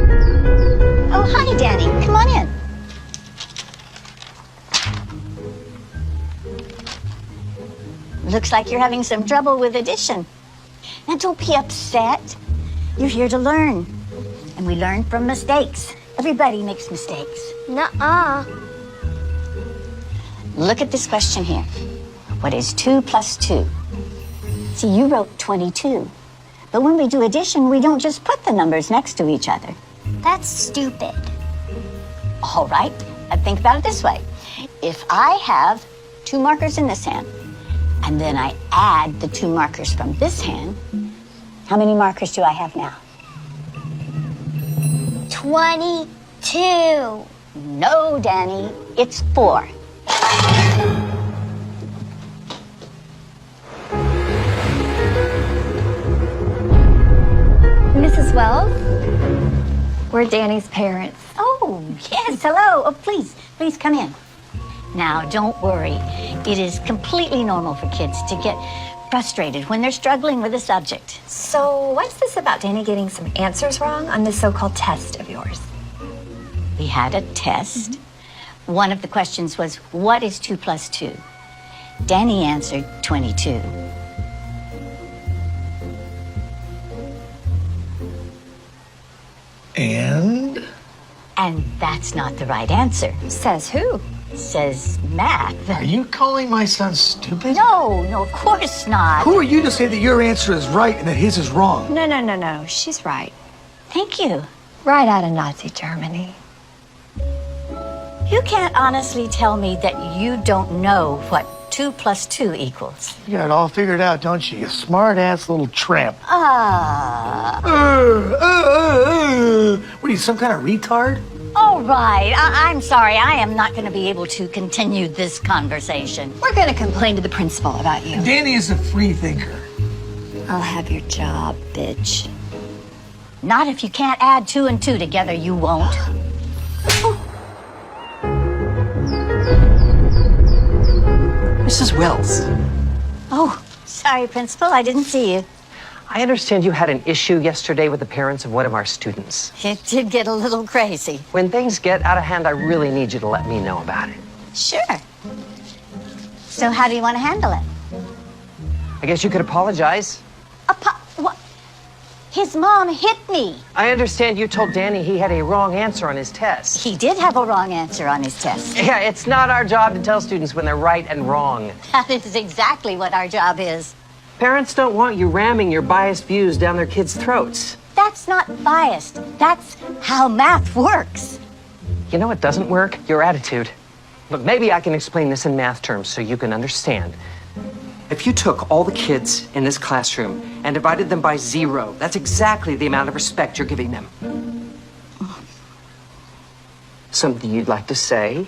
Oh, hi, Danny. Come on in. Looks like you're having some trouble with addition. Now, don't be upset. You're here to learn. And we learn from mistakes. Everybody makes mistakes. Nuh-uh. Look at this question here. What is 2 plus 2? See, you wrote 22. But when we do addition, we don't just put the numbers next to each other. That's stupid. All right, think about it this way. If I have 2 markers in this hand, and then I add the 2 markers from this hand, how many markers do I have now? 22. No, Danny, it's 4. Mrs. Wells, we're Danny's parents. Oh, yes, hello. Oh, please come in. Now, don't worry. It is completely normal for kids to get frustrated when they're struggling with a subject. So what's this about Danny getting some answers wrong on this so-called test of yours? We had a test. One of the questions was, what is 2 plus 2? Danny answered 22. And that's not the right answer. Says who? Says math. are you calling my son stupid? No, of course not. Who are you to say that your answer is right and that his is wrong? No. She's right. Thank you. Right out of Nazi Germany. You can't honestly tell me that you don't know what 2 plus 2 equals. You got it all figured out, don't you? You smart-ass little tramp. What are you, some kind of retard? All right. I'm sorry. I am not going to be able to continue this conversation. We're gonna complain to the principal about you. Danny is a free thinker. I'll have your job, bitch. Not if you can't add 2 and 2 together, you won't. Mrs. Wells, Oh, sorry, Principal. I didn't see you. I understand you had an issue yesterday with the parents of one of our students. It did get a little crazy. When things get out of hand, I really need you to let me know about it. Sure. So how do you want to handle it? I guess you could apologize. What? His mom hit me. I understand you told Danny he had a wrong answer on his test. He did have a wrong answer on his test. Yeah, it's not our job to tell students when they're right and wrong. That is exactly what our job is. Parents don't want you ramming your biased views down their kids' throats. That's not biased. That's how math works. You know what doesn't work? Your attitude. Look, maybe I can explain this in math terms so you can understand. If you took all the kids in this classroom and divided them by 0, that's exactly the amount of respect you're giving them. Something you'd like to say?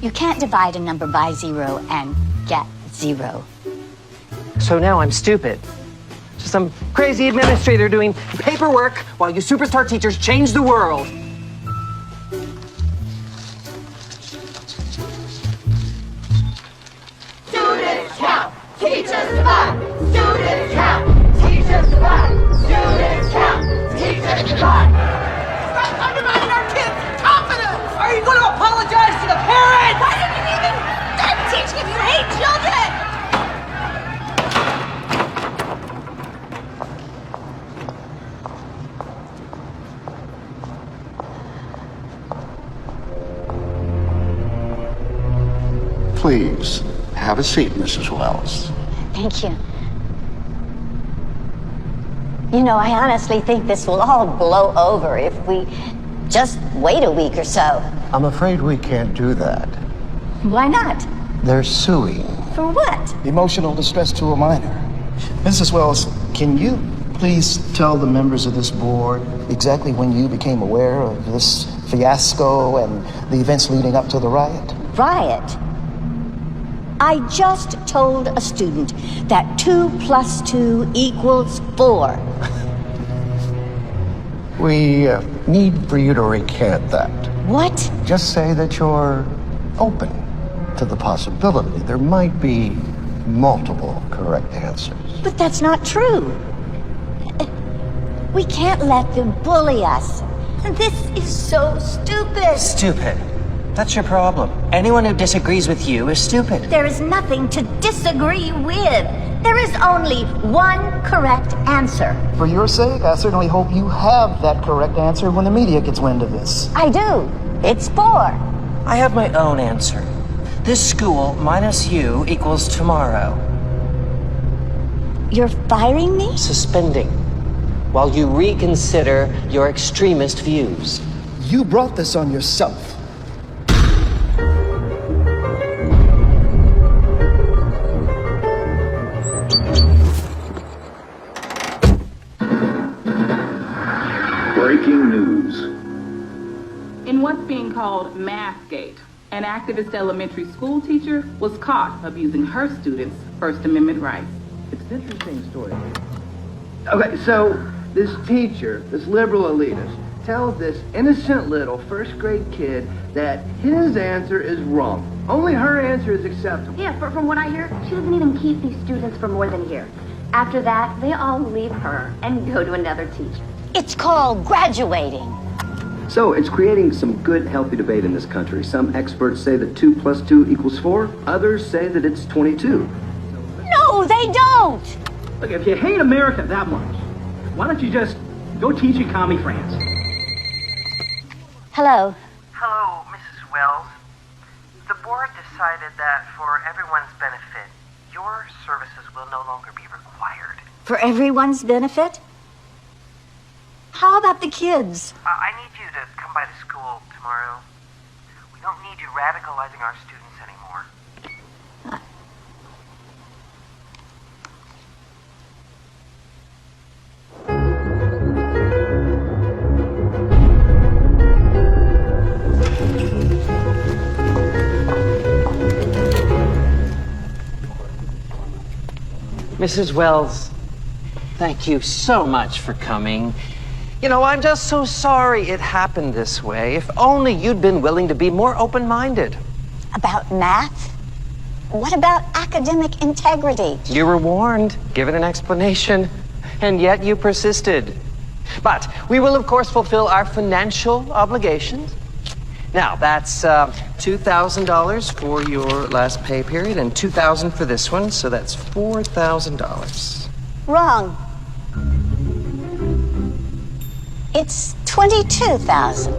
You can't divide a number by 0 and get 0. So now I'm stupid. Just some crazy administrator doing paperwork while you superstar teachers change the world. Students count, teachers divide. Students count, teachers divide. Students count, teachers divide. Stop undermining our kids' confidence! Are you going to apologize to the parents? Why did you even start teaching if you hate children? Please, have a seat, Mrs. Wells. Thank you. You know, I honestly think this will all blow over if we just wait a week or so. I'm afraid we can't do that. Why not? They're suing. For what? Emotional distress to a minor. Mrs. Wells, can you please tell the members of this board exactly when you became aware of this fiasco and the events leading up to the riot? Riot? I just told a student that 2 plus 2 equals 4. We need for you to recant that. What? Just say that you're open to the possibility there might be multiple correct answers. But that's not true. We can't let them bully us. This is so stupid. Stupid. That's your problem. Anyone who disagrees with you is stupid. There is nothing to disagree with. There is only one correct answer. For your sake, I certainly hope you have that correct answer when the media gets wind of this. I do. It's 4. I have my own answer. This school minus you equals tomorrow. You're firing me? Suspending. While you reconsider your extremist views. You brought this on yourself. Breaking news. In what's being called Mathgate, an activist elementary school teacher was caught abusing her students' First Amendment rights. It's an interesting story. Okay, so this teacher, this liberal elitist, tells this innocent little first grade kid that his answer is wrong. Only her answer is acceptable. Yeah, from what I hear, she doesn't even keep these students for more than a year. After that, they all leave her and go to another teacher. It's called graduating. So it's creating some good, healthy debate in this country. Some experts say that 2 + 2 = 4. Others say that it's 22. No, they don't. Look, if you hate America that much, why don't you just go teach in commie France? Hello. Hello, Mrs. Wells. The board decided that for everyone's benefit, your services will no longer be required. For everyone's benefit? How about the kids? I need you to come by the school tomorrow. We don't need you radicalizing our students anymore. Mrs. Wells, thank you so much for coming. You know, I'm just so sorry it happened this way. If only you'd been willing to be more open-minded. About math? What about academic integrity? You were warned, given an explanation, and yet you persisted. But we will, of course, fulfill our financial obligations. Now, that's $2,000 for your last pay period and $2,000 for this one, so that's $4,000. Wrong. It's 22,000.